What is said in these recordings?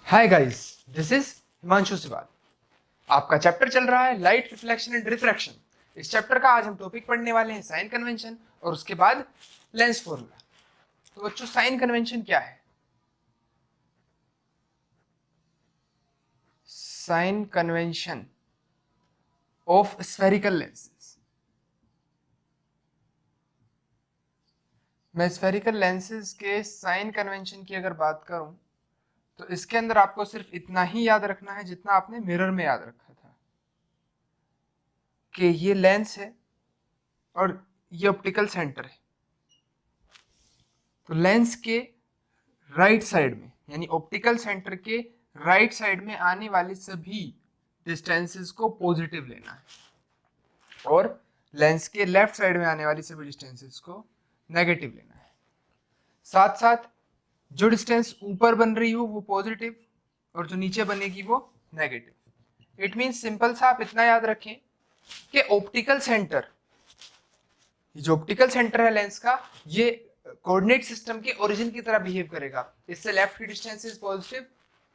Hi guys, this is Himanshu Siwal. आपका chapter चल रहा है लाइट रिफ्लेक्शन एंड रिफ्रैक्शन। इस चैप्टर का आज हम टॉपिक पढ़ने वाले हैं साइन कन्वेंशन और उसके बाद लेंस फॉर्मूला। तो बच्चों, साइन कन्वेंशन क्या है? Sign convention of spherical lenses. मैं स्फेरिकल लेंसेज के साइन कन्वेंशन की अगर बात करूं तो इसके अंदर आपको सिर्फ इतना ही याद रखना है जितना आपने मिरर में याद रखा था कि ये लेंस है और ये ऑप्टिकल सेंटर है। तो लेंस के राइट साइड में यानी ऑप्टिकल सेंटर के राइट साइड में आने वाली सभी डिस्टेंसेस को पॉजिटिव लेना है और लेंस के लेफ्ट साइड में आने वाली सभी डिस्टेंसेस को नेगेटिव लेना है। साथ साथ जो डिस्टेंस ऊपर बन रही हो वो पॉजिटिव और जो नीचे बनेगी वो नेगेटिव। इट मींस सिंपल सा आप इतना याद रखें कि ऑप्टिकल सेंटर, जो ऑप्टिकल सेंटर है लेंस का, ये कोऑर्डिनेट सिस्टम के ओरिजिन की तरह बिहेव करेगा। इससे लेफ्ट की distance is positive,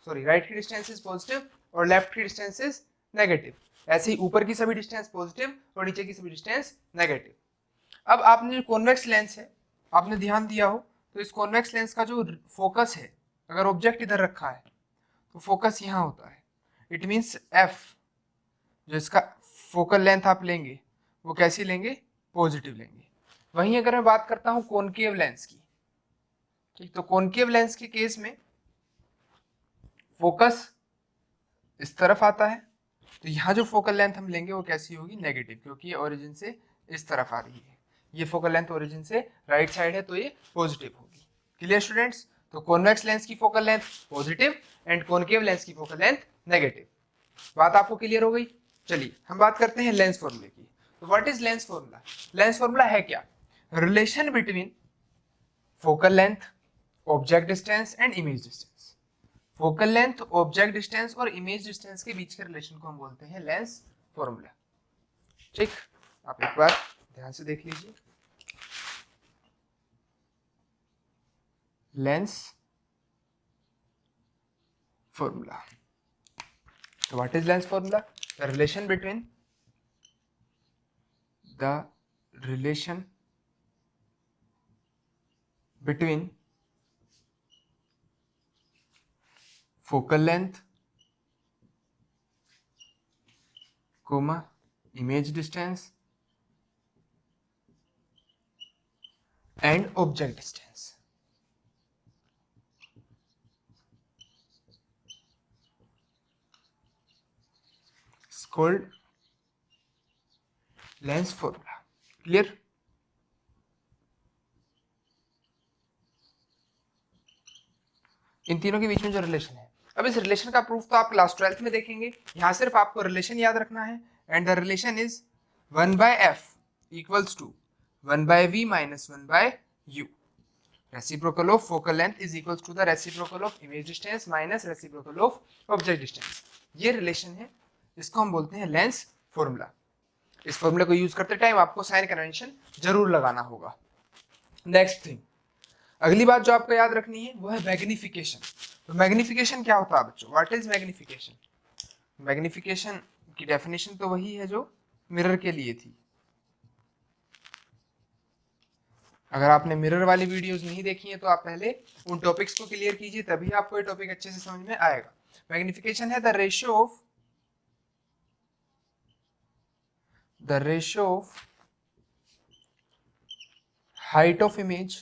sorry right की डिस्टेंस इज पॉजिटिव और लेफ्ट की डिस्टेंस इज नेगेटिव। ऐसे ही ऊपर की सभी डिस्टेंस पॉजिटिव और नीचे की सभी डिस्टेंस नेगेटिव। अब आपने जो कॉन्वेक्स लेंस है, आपने ध्यान दिया हो तो इस कॉन्वेक्स लेंस का जो फोकस है, अगर ऑब्जेक्ट इधर रखा है तो फोकस यहाँ होता है। इट मीन्स एफ, जो इसका फोकल लेंथ आप लेंगे वो कैसी लेंगे? पॉजिटिव लेंगे। वहीं अगर मैं बात करता हूं कॉनकेव लेंस की, ठीक, तो कॉनकेव लेंस के केस में फोकस इस तरफ आता है, तो यहाँ जो फोकल लेंथ हम लेंगे वो कैसी होगी? नेगेटिव, क्योंकि ये ओरिजिन से इस तरफ आ रही है। ये फोकल लेंथ ओरिजिन से राइट साइड है तो ये पॉजिटिव होगी। Clear students? तो कॉन्वेक्स लेंस की focal length positive and concave lens की फोकल लेंथ नेगेटिव। बात आपको क्लियर हो गई? चलिए हम बात करते हैं लेंस फॉर्मूले की। तो what is lens formula? Lens formula है क्या? Relation between focal length, object distance and image distance. Focal length, object distance और इमेज डिस्टेंस के बीच के रिलेशन को हम बोलते हैं लेंस फॉर्मूला। ठीक, आप एक बार ध्यान से देख लीजिए। Lens formula. So what is lens formula? The relation between focal length, comma, image distance and object distance. It's called lens formula. Clear? इन तीनों के बीच में जो रिलेशन है, अब इस रिलेशन का प्रूफ तो आप क्लास 12th में देखेंगे। यहां सिर्फ आपको रिलेशन याद रखना है and the relation is 1/f equals to 1/v minus 1/u। Reciprocal of focal length is equals to the reciprocal of image distance minus reciprocal of object distance. ये रिलेशन है, इसको हम बोलते हैं लेंस फॉर्मूला। इस फॉर्मूले को यूज करते टाइम आपको साइन कन्वेंशन जरूर लगाना होगा। नेक्स्ट थिंग, अगली बात जो आपको याद रखनी है वो है मैग्निफिकेशन। तो मैग्निफिकेशन क्या होता है बच्चों? What is magnification? मैग्निफिकेशन की डेफिनेशन तो वही है जो मिरर के लिए थी। अगर आपने मिरर वाली वीडियोस नहीं देखी है तो आप पहले उन टॉपिक्स को क्लियर कीजिए, तभी आपको ये टॉपिक अच्छे से समझ में आएगा। मैग्निफिकेशन है the ratio of height of image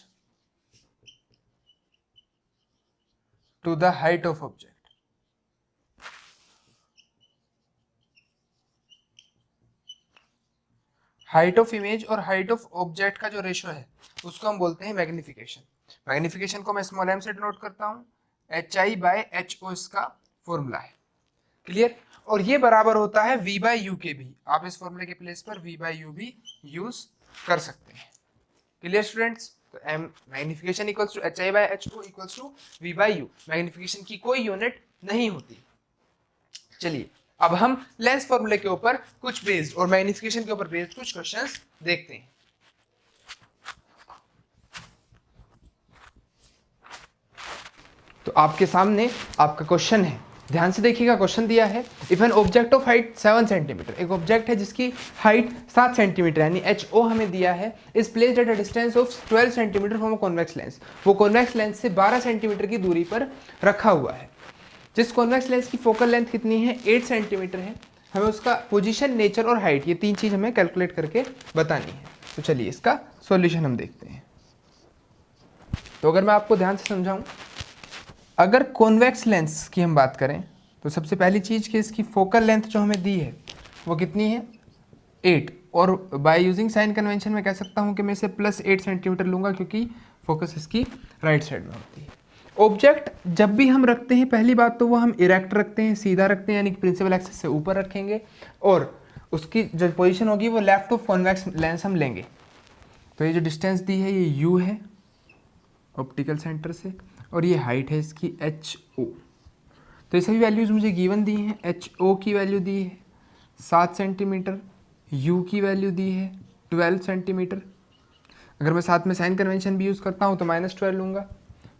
to the height of object। Height of image और हाइट ऑफ ऑब्जेक्ट का जो रेशियो है उसको हम बोलते हैं मैग्निफिकेशन। मैग्निफिकेशन को मैं स्मॉल m से डिनोट करता हूं, HI/HO इसका फॉर्मूला है। क्लियर? और ये बराबर होता है V/U के भी। आप इस फॉर्मूले के प्लेस पर V/U भी यूज कर सकते हैं। Clear students? तो m magnification equals to HI/HO equals to V/U। Magnification की कोई यूनिट नहीं होती। चलिए अब हम लेंस फॉर्मूले के ऊपर कुछ बेस्ड और मैग्निफिकेशन के ऊपर बेस्ड कुछ क्वेश्चंस देखते हैं। तो आपके सामने आपका क्वेश्चन है, ध्यान से देखिएगा। क्वेश्चन दिया है if an object of height 7 centimetre, एक ऑब्जेक्ट है जिसकी हाइट 7 सेंटीमीटर यानी HO हमें दिया है, is placed at a distance of 12 centimetre from a convex lens, वो कॉन्वेक्स लेंस से 12 सेंटीमीटर की दूरी पर रखा हुआ है। जिस कॉन्वेक्स लेंस की फोकल लेंथ कितनी है, 8 सेंटीमीटर है, हमें उसका पोजीशन, नेचर और हाइट, ये 3 चीज़ हमें कैलकुलेट करके बतानी है। तो चलिए इसका सॉल्यूशन हम देखते हैं। तो अगर मैं आपको ध्यान से समझाऊं, अगर कॉन्वेक्स लेंस की हम बात करें तो सबसे पहली चीज़ कि इसकी फोकल लेंथ जो हमें दी है वो कितनी है, 8, और बाय यूजिंग साइन कन्वेंशन में कह सकता हूँ कि मैं इसे +8 सेंटीमीटर लूँगा क्योंकि फोकस इसकी राइट साइड में होती है। ऑब्जेक्ट जब भी हम रखते हैं, पहली बात तो वो हम इरेक्ट रखते हैं, सीधा रखते हैं, यानी कि प्रिंसिपल एक्सिस से ऊपर रखेंगे, और उसकी जो पोजीशन होगी वो लेफ्ट ऑफ कॉन्वेक्स लेंस हम लेंगे। तो ये जो डिस्टेंस दी है ये u है ऑप्टिकल सेंटर से, और ये हाइट है इसकी HO। तो ये सभी वैल्यूज़ मुझे गिवन दी हैं। HO की वैल्यू दी है 7 सेंटीमीटर, U की वैल्यू दी है 12 सेंटीमीटर। अगर मैं साथ में साइन कन्वेंशन भी यूज़ करता हूँ तो -12 लूँगा।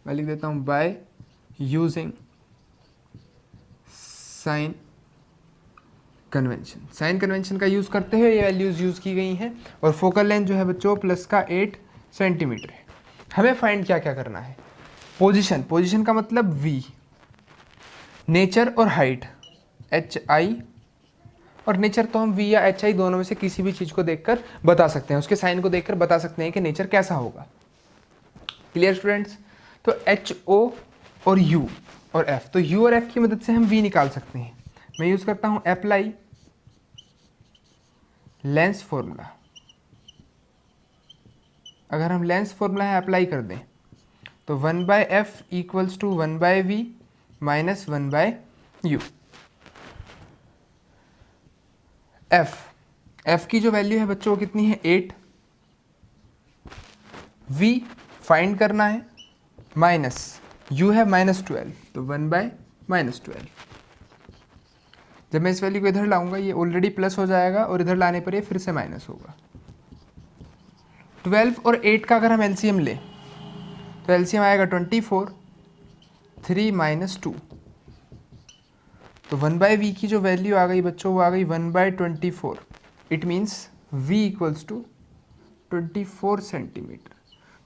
मैं लिख देता हूँ by using sign convention. Sign convention का यूज़ करते हुए ये वैल्यूज़ यूज़ की गई हैं, और फोकल लेंथ जो है बच्चों प्लस का 8 सेंटीमीटर है। हमें फाइंड क्या क्या करना है, पोजीशन, पोजीशन का मतलब V, नेचर और हाइट HI, और नेचर तो हम V या HI दोनों में से किसी भी चीज़ को देखकर बता सकते हैं, उसके साइन को देखकर बता सकते हैं कि नेचर कैसा होगा। Clear students? तो HO और U और F, तो U और F की मदद से हम V निकाल सकते हैं। मैं यूज़ करता हूँ अप्लाई लेंस फॉर्मूला। अगर हम लेंस फॉर्मूला है अप्लाई कर दें तो 1/f equals to 1/v minus 1/u। f की जो वैल्यू है बच्चों कितनी है, 8, v फाइंड करना है, माइनस u है -12, तो 1/-12। जब मैं इस वैल्यू को इधर लाऊंगा ये ऑलरेडी प्लस हो जाएगा, और इधर लाने पर ये फिर से माइनस होगा। 12 और 8 का अगर हम एलसीएम लें तो एलसीएम आएगा 24, 3 - 2, तो 1/v की जो वैल्यू आ गई बच्चों वो आ गई 1/24। It means v equals to 24 centimetre.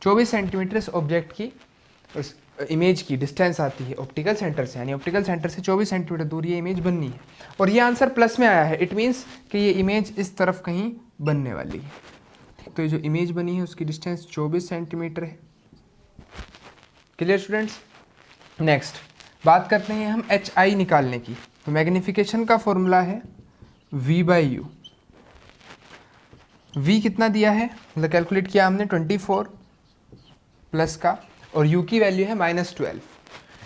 24 centimetre इस ऑब्जेक्ट की, उस इमेज की डिस्टेंस आती है ऑप्टिकल सेंटर से, यानी ऑप्टिकल सेंटर से 24 सेंटीमीटर दूर ये इमेज बननी है, और ये आंसर प्लस में आया है। इट मीन्स कि ये इमेज इस तरफ कहीं बनने वाली है। तो ये जो इमेज बनी है उसकी डिस्टेंस 24 सेंटीमीटर है। Clear students? नेक्स्ट बात करते हैं हम HI निकालने की। तो मैग्नीफिकेशन का फॉर्मूला है V/U। V कितना दिया है, मतलब कैलकुलेट किया हमने 24 प्लस का, और U की वैल्यू है -12।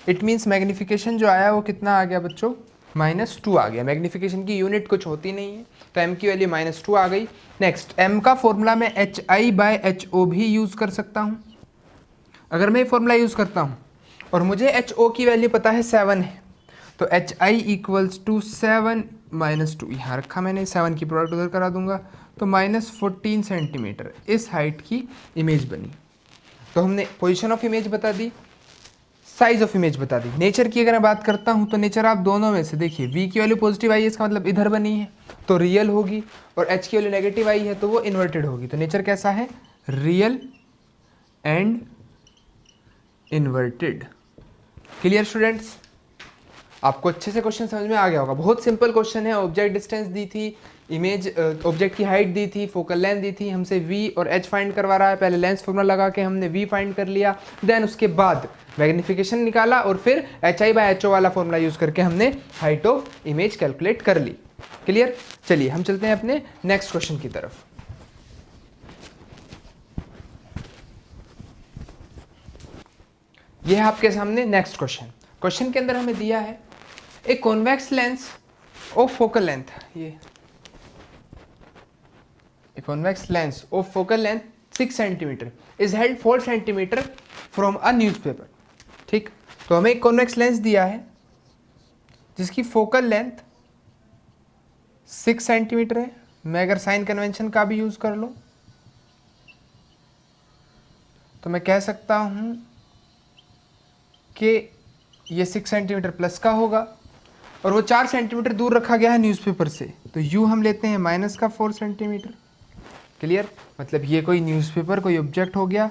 इट मीन्स मैग्नीफिकेशन जो आया वो कितना आ गया बच्चों, -2 आ गया। मैग्नीफिकेशन की यूनिट कुछ होती नहीं है, तो M की वैल्यू -2 आ गई। नेक्स्ट M का फॉर्मूला मैं HI/HO भी यूज़ कर सकता हूँ। अगर मैं ये फॉर्मूला यूज़ करता हूँ और मुझे HO की वैल्यू पता है 7 है, तो HI इक्वल्स टू 7 - 2, यहाँ रखा मैंने, 7 की प्रोडक्ट उधर करा दूंगा, तो -14 सेंटीमीटर इस हाइट की इमेज बनी। तो हमने पोजीशन ऑफ इमेज बता दी, साइज ऑफ इमेज बता दी। नेचर की अगर मैं बात करता हूँ तो नेचर आप दोनों में से देखिए, V की वैल्यू पॉजिटिव आई है, इसका मतलब इधर बनी है तो रियल होगी, और H की वैल्यू नेगेटिव आई है तो वो इन्वर्टेड होगी। तो नेचर कैसा है, real and inverted. Clear students? आपको अच्छे से क्वेश्चन समझ में आ गया होगा। बहुत सिंपल क्वेश्चन है। ऑब्जेक्ट डिस्टेंस दी थी, इमेज ऑब्जेक्ट की हाइट दी थी, फोकल लेंथ दी थी, हमसे V और H फाइंड करवा रहा है। पहले लेंस फॉर्मूला लगा के हमने V फाइंड कर लिया, देन उसके बाद मैग्नीफिकेशन निकाला, और फिर HI/HO वाला फॉर्मूला यूज करके हमने हाइट ऑफ इमेज कैलकुलेट कर ली। क्लियर? चलिए हम चलते हैं अपने नेक्स्ट क्वेश्चन की तरफ। यह है आपके सामने नेक्स्ट क्वेश्चन। क्वेश्चन के अंदर हमें दिया है a convex lens of focal length, ये convex lens of focal length 6 centimetre is held 4 centimetre from a newspaper. ठीक, तो हमें एक कॉन्वेक्स लेंस दिया है जिसकी फोकल लेंथ 6 सेंटीमीटर है। मैं अगर साइन कन्वेंशन का भी यूज कर लूं तो मैं कह सकता हूं कि ये 6 सेंटीमीटर प्लस का होगा और वो 4 सेंटीमीटर दूर रखा गया है न्यूज़पेपर से, तो u हम लेते हैं माइनस का 4 सेंटीमीटर। क्लियर? मतलब ये कोई न्यूज़पेपर कोई ऑब्जेक्ट हो गया,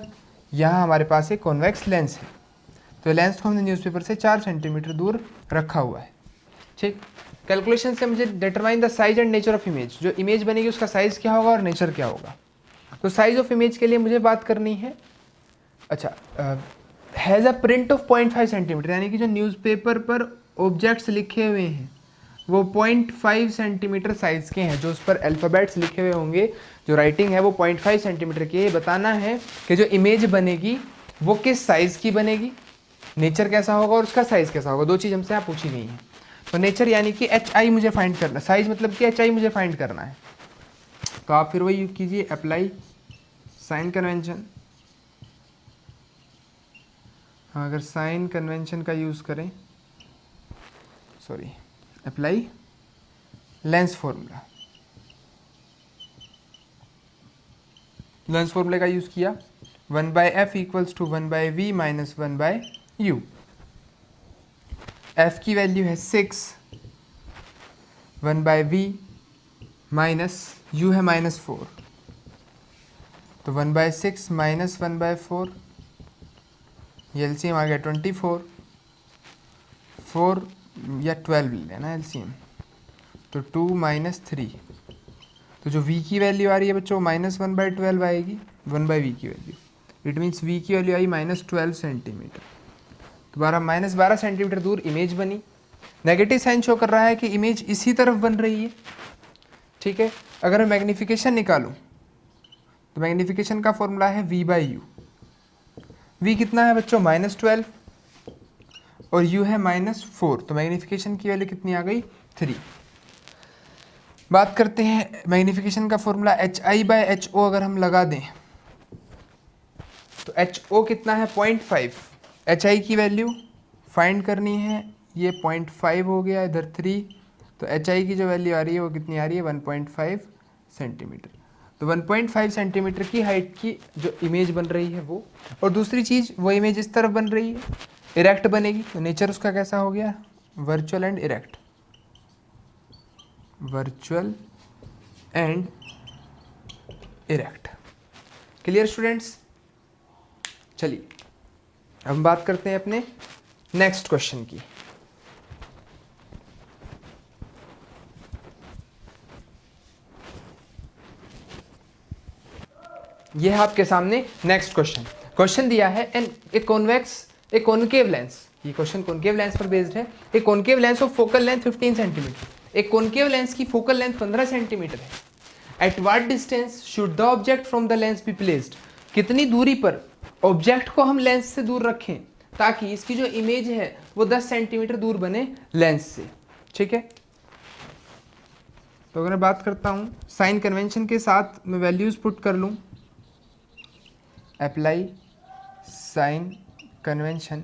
यहाँ हमारे पास एक कॉन्वेक्स लेंस है, तो लेंस को हमने न्यूज़पेपर से 4 सेंटीमीटर दूर रखा हुआ है। ठीक, कैलकुलेशन से मुझे determine the size and nature of image, जो इमेज बनेगी उसका साइज़ क्या होगा और नेचर क्या होगा। तो साइज ऑफ इमेज के लिए मुझे बात करनी है, अच्छा, has a print of 0.5 centimetre, यानी कि जो न्यूज़पेपर पर ऑब्जेक्ट्स लिखे हुए हैं वो 0.5 सेंटीमीटर साइज़ के हैं, जो उस पर अल्फ़ाबेट्स लिखे हुए होंगे, जो राइटिंग है वो 0.5 सेंटीमीटर की है। बताना है कि जो इमेज बनेगी वो किस साइज़ की बनेगी, नेचर कैसा होगा और उसका साइज़ कैसा होगा। दो चीज़ हमसे यहाँ पूछी गई हैं। तो नेचर यानी कि HI मुझे फाइंड करना, साइज़ मतलब कि HI मुझे फाइंड करना है। तो आप फिर वही कीजिए, अप्लाई साइन कन्वेंशन। हाँ, अगर साइन कन्वेंशन का यूज़ करें, sorry, apply lens formula, lens फॉर्मूले का यूज़ किया, 1/f equals to 1/v minus 1/u। f की वैल्यू है 6, 1/v माइनस u है -4, तो 1/6 माइनस 1/4, ये एलसीएम आ गया 24, 4 या 12 ले लेना एलसीएम, तो 2 माइनस 3, तो जो v की वैल्यू आ रही है बच्चों -1/12 आएगी, 1/v की वैल्यू, इट मीन्स v की वैल्यू आई -12 सेंटीमीटर। तो -12 सेंटीमीटर दूर इमेज बनी। नेगेटिव साइन शो कर रहा है कि इमेज इसी तरफ बन रही है। ठीक है, अगर मैं मैग्नीफिकेशन निकालूं तो मैग्नीफिकेशन का फॉर्मूला है v/u। v कितना है बच्चों -12 और u है -4, तो मैग्नीफिकेशन की वैल्यू कितनी आ गई 3। बात करते हैं मैग्नीफिकेशन का फॉर्मूला HI/HO अगर हम लगा दें तो HO कितना है 0.5, HI की वैल्यू फाइंड करनी है, ये 0.5 हो गया, इधर 3, तो HI की जो वैल्यू आ रही है वो कितनी आ रही है 1.5 सेंटीमीटर। तो 1.5 सेंटीमीटर की हाइट की जो इमेज बन रही है वो, और दूसरी चीज़ वो इमेज इस तरफ बन रही है, इरेक्ट बनेगी, तो नेचर उसका कैसा हो गया virtual and erect, virtual and erect. Clear students? चलिए अब हम बात करते हैं अपने नेक्स्ट क्वेश्चन की। यह है आपके सामने नेक्स्ट क्वेश्चन। क्वेश्चन दिया है ए कॉनकेव लेंस, ये क्वेश्चन कॉनकेव लेंस पर बेस्ड है। ए concave lens of focal length 15 centimetre, एक कॉनकेव लेंस की फोकल लेंथ 15 सेंटीमीटर है। At what distance should the object from the lens be placed, कितनी दूरी पर ऑब्जेक्ट को हम लेंस से दूर रखें ताकि इसकी जो इमेज है वो 10 सेंटीमीटर दूर बने लेंस से। ठीक है, तो अगर मैं बात करता हूँ साइन कन्वेंशन के साथ मैं वैल्यूज पुट कर लूँ, अप्लाई साइन कन्वेंशन,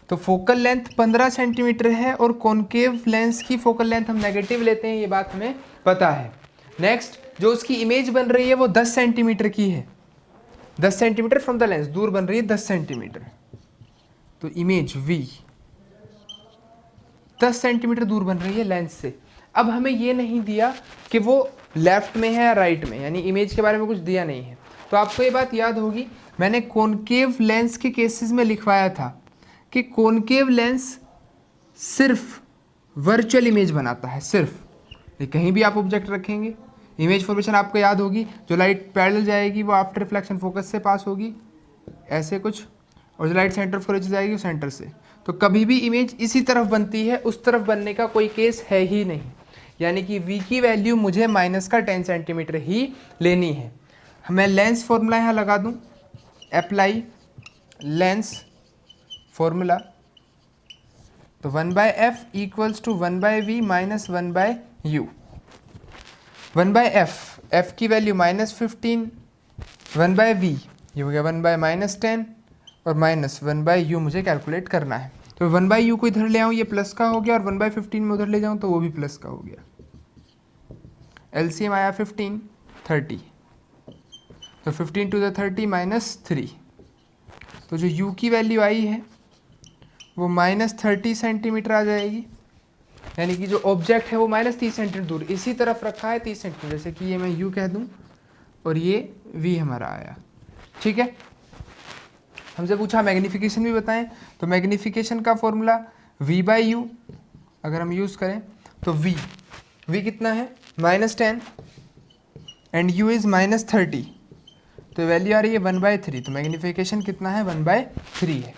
तो फोकल लेंथ 15 सेंटीमीटर है और कॉनकेव लेंस की फोकल लेंथ हम नेगेटिव लेते हैं, ये बात हमें पता है। नेक्स्ट, जो उसकी इमेज बन रही है वो 10 सेंटीमीटर की है, 10 सेंटीमीटर फ्रॉम द लेंस दूर बन रही है 10 सेंटीमीटर, तो इमेज v 10 सेंटीमीटर दूर बन रही है लेंस से। अब हमें ये नहीं दिया कि वो लेफ्ट में है या राइट में, यानी इमेज के बारे में कुछ दिया नहीं है। तो आपको ये बात याद होगी, मैंने कॉनकेव लेंस के केसेस में लिखवाया था कि कॉनकेव लेंस सिर्फ वर्चुअल इमेज बनाता है, सिर्फ। ये कहीं भी आप ऑब्जेक्ट रखेंगे, इमेज फॉर्मेशन आपको याद होगी, जो लाइट पैरेलल जाएगी वो आफ्टर रिफ्लेक्शन फोकस से पास होगी ऐसे कुछ, और जो लाइट सेंटर फोकस जाएगी वो सेंटर से। तो कभी भी इमेज इसी तरफ बनती है, उस तरफ बनने का कोई केस है ही नहीं, यानी कि v की वैल्यू मुझे -10 सेंटीमीटर ही लेनी है। मैं लेंस फॉर्मूला यहाँ लगा दूँ, अप्लाई लेंस फॉर्मूला, तो 1/f equals to 1/v minus 1/u। 1/f, f की वैल्यू -15, 1/v ये हो गया 1/-10 और -1/u मुझे कैलकुलेट करना है। तो 1/u को इधर ले आऊँ, ये प्लस का हो गया, और 1/15 में उधर ले जाऊँ तो वो भी प्लस का हो गया। एलसीएम आया 15, 30, तो 15 to the 30 -3, तो जो u की वैल्यू आई है वो -30 सेंटीमीटर आ जाएगी, यानी कि जो ऑब्जेक्ट है वो -30 सेंटीमीटर दूर इसी तरफ रखा है 30 सेंटीमीटर, जैसे कि ये मैं u कह दूं और ये v हमारा आया। ठीक है, हमसे पूछा मैग्नीफिकेशन भी बताएं, तो मैग्नीफिकेशन का फॉर्मूला v/u अगर हम यूज़ करें तो v कितना है -10 एंड u इज़ -30, तो वैल्यू आ रही है 1/3, तो मैग्नीफिकेशन कितना है 1/3 है।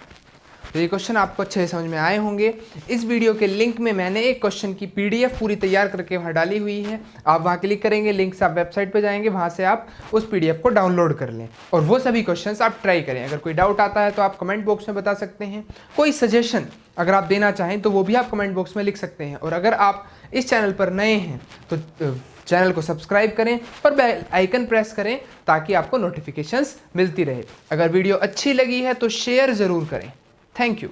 तो ये क्वेश्चन आपको अच्छे समझ में आए होंगे। इस वीडियो के लिंक में मैंने एक क्वेश्चन की पीडीएफ पूरी तैयार करके वहाँ डाली हुई है, आप वहाँ क्लिक करेंगे, लिंक से आप वेबसाइट पे जाएंगे, वहाँ से आप उस पीडीएफ को डाउनलोड कर लें और वो सभी क्वेश्चंस आप ट्राई करें। अगर कोई डाउट आता है तो आप कमेंट बॉक्स में बता सकते हैं, कोई सजेशन अगर आप देना चाहें तो वो भी आप कमेंट बॉक्स में लिख सकते हैं, और अगर आप इस चैनल पर नए हैं तो चैनल को सब्सक्राइब करें और बेल आइकन प्रेस करें ताकि आपको नोटिफिकेशंस मिलती रहे। अगर वीडियो अच्छी लगी है तो शेयर ज़रूर करें। Thank you.